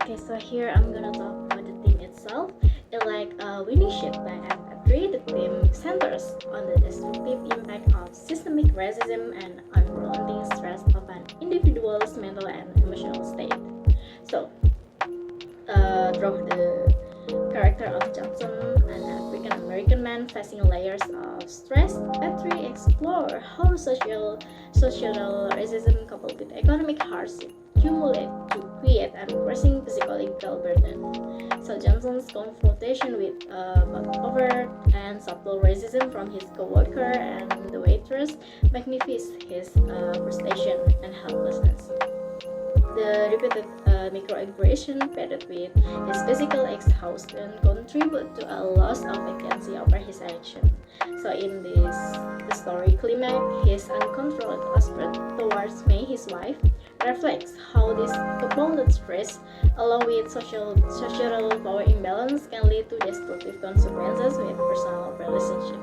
Okay, so here I'm gonna talk about the theme itself. It's like Winning Ship by F3. The theme centers on the destructive impact of systemic racism and unrelenting stress of an individual's mental and emotional state. So, draw the character of Johnson, an African American man facing layers of stress. F3 explore how social racism coupled with economic hardship accumulate to create an increasing psychological burden. So Johnson's confrontation with both overt and subtle racism from his co-worker and the waitress magnifies his frustration and helplessness. The repeated microaggression paired with his physical exhaustion contribute to a loss of agency over his action. So in the story climax, his uncontrolled aspect towards May, his wife, reflects how this compounded stress, along with social power imbalance, can lead to destructive consequences with personal relationship.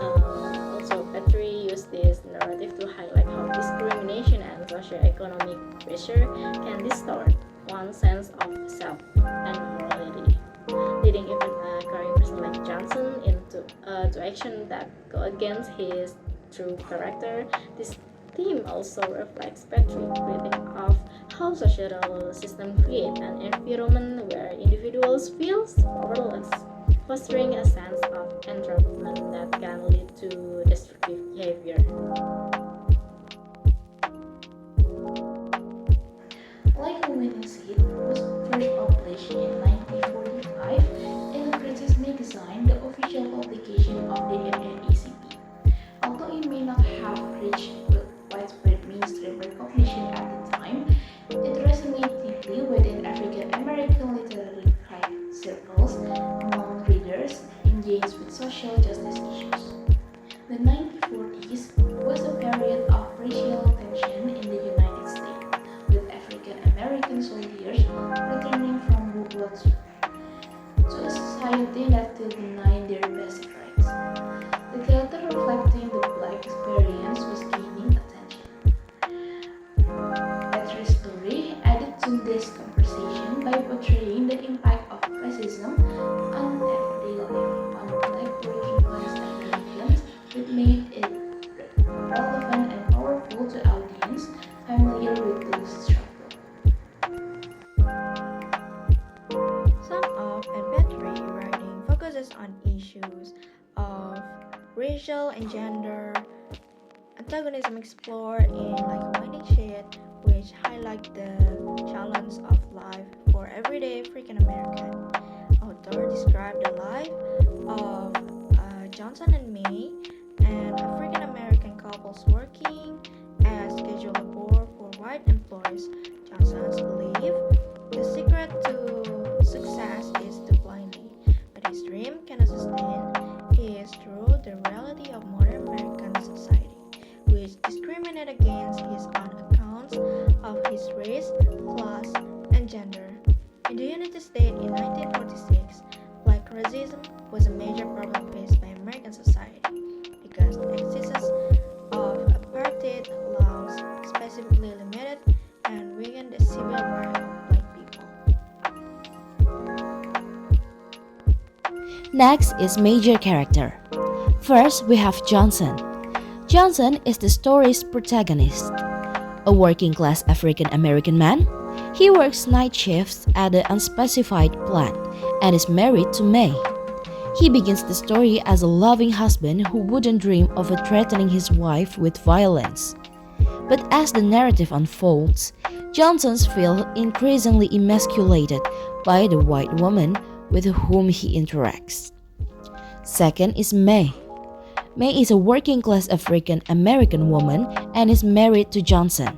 Also, Petrie used this narrative to highlight how discrimination and socioeconomic pressure can distort one's sense of self and morality, leading even a caring person like Johnson into to action that go against his true character. This theme also reflects Patrick's critique of how societal systems create an environment where individuals feel powerless, fostering a sense of entrapment that can lead to destructive behavior. Like a Winning Seed was first published in 1945 in the Princess magazine, the official publication of the NAACP. Although it may not have reached widespread mainstream recognition at the time, it resonated deeply within African American literary circles among readers engaged with social justice issues. The 1940s was a period of racial tension in the United States, with African American soldiers returning from World War II to a society that still denied their basic rights. The theater reflecting the black experience was gaining attention. Petrie's story added to this conversation by portraying the impact of racism on everyday life on black marginalized Americans, which made it relevant and powerful to audience familiar with those struggles. Some of Petrie writing focuses on issues of racial and gender antagonism explored in Like a Winding Sheet, which highlight the challenge of life for everyday African American. Author described the life of Johnson and May, an African American couples working as casual labor for white employers. Johnson's belief the secret to success is to blindly, but his dream cannot sustain is through the reality of modern American society, which discriminate against his on accounts of his race, class, and gender. In the United States in 1946, black racism was a major problem faced by American society because the existence of apartheid laws specifically limited and weakened the civil rights of black people. Next is major character. First, we have Johnson. Johnson is the story's protagonist. A working class African American man, he works night shifts at the unspecified plant and is married to May. He begins the story as a loving husband who wouldn't dream of threatening his wife with violence. But as the narrative unfolds, Johnson feels increasingly emasculated by the white woman with whom he interacts. Second is May. May is a working class African American woman and is married to Johnson.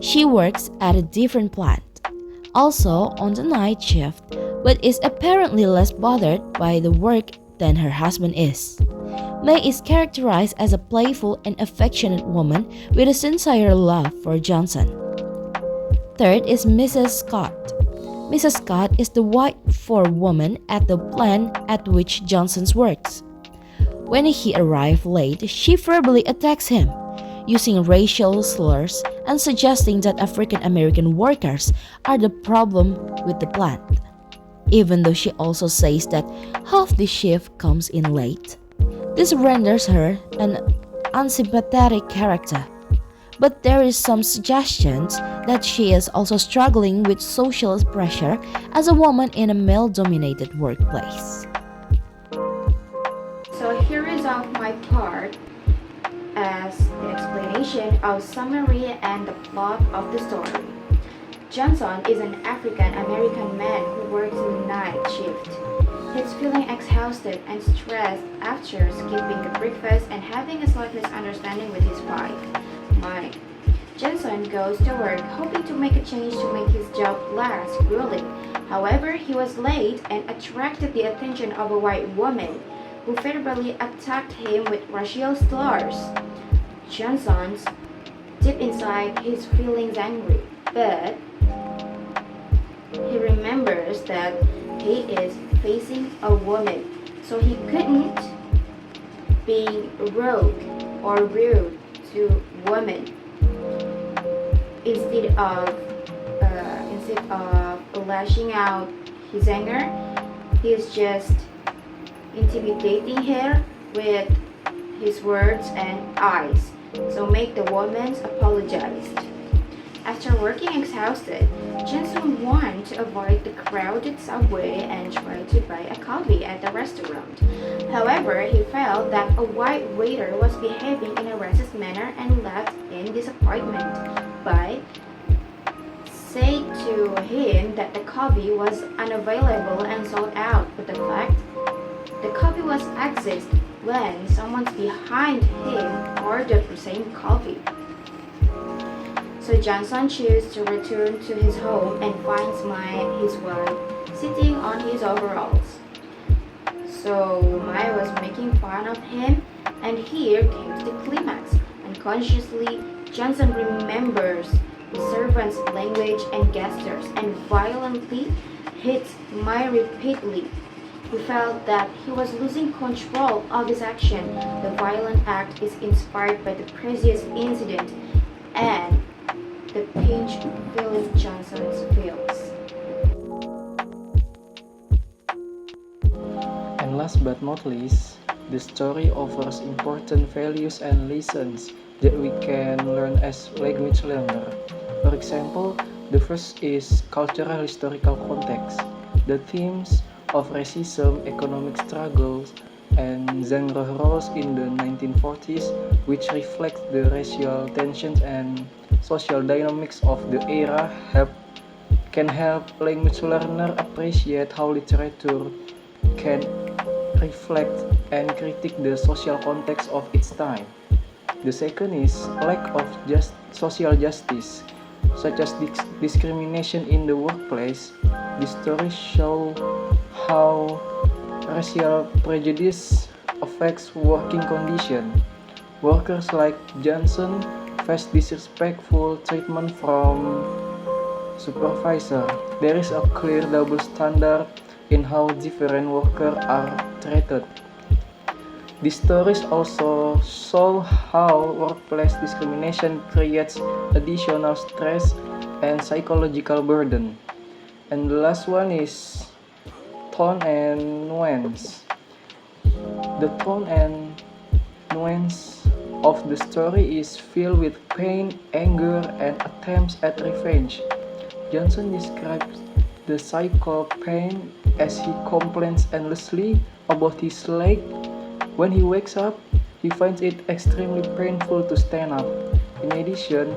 She works at a different plant, also on the night shift, but is apparently less bothered by the work than her husband is. May is characterized as a playful and affectionate woman with a sincere love for Johnson. Third is Mrs. Scott. Mrs. Scott is the white forewoman at the plant at which Johnson works. When he arrives late, she verbally attacks him. using racial slurs and suggesting that African American workers are the problem with the plant, even though she also says that half the shift comes in late. This renders her an unsympathetic character, but there is some suggestions that she is also struggling with social pressure as a woman in a male-dominated workplace. So here is of my part as the explanation of summary and the plot of the story. Johnson is an African American man who works night shift. He's feeling exhausted and stressed after skipping the breakfast and having a slight misunderstanding with his wife, Mike. Johnson goes to work hoping to make a change to make his job less grueling. However, he was late and attracted the attention of a white woman who verbally attacked him with racial slurs. Johnson's deep inside his feelings angry, but he remembers that he is facing a woman, so he couldn't be rogue or rude to women. Instead of lashing out his anger, he is just intimidating her with his words and eyes, so make the woman apologize. After working exhausted, Johnson wanted to avoid the crowded subway and tried to buy a coffee at the restaurant. However, he felt that a white waiter was behaving in a racist manner and left in disappointment by saying to him that the coffee was unavailable and sold out, but the fact the coffee was exist when someone behind him ordered the same coffee. So Johnson chose to return to his home and finds his wife sitting on his overalls. So Maya was making fun of him, and here came the climax. Unconsciously, Johnson remembers the servant's language and gestures and violently hits Maya repeatedly. He felt that he was losing control of his action. The violent act is inspired by the previous incident and the pinch feeling Johnson feels. And last but not least, the story offers important values and lessons that we can learn as language learner. For example, the first is cultural historical context. The themes of racism, economic struggles, and genre roles in the 1940s, which reflect the racial tensions and social dynamics of the era, can help language learner appreciate how literature can reflect and critique the social context of its time. The second is lack of social justice, such as discrimination in the workplace. The stories show how racial prejudice affects working conditions. Workers like Johnson face disrespectful treatment from supervisor. There is a clear double standard in how different workers are treated. These stories also show how workplace discrimination creates additional stress and psychological burden. And the last one is tone and nuance. The tone and nuance of the story is filled with pain, anger, and attempts at revenge. Johnson describes the cycle pain as he complains endlessly about his leg. When he wakes up, he finds it extremely painful to stand up. In addition,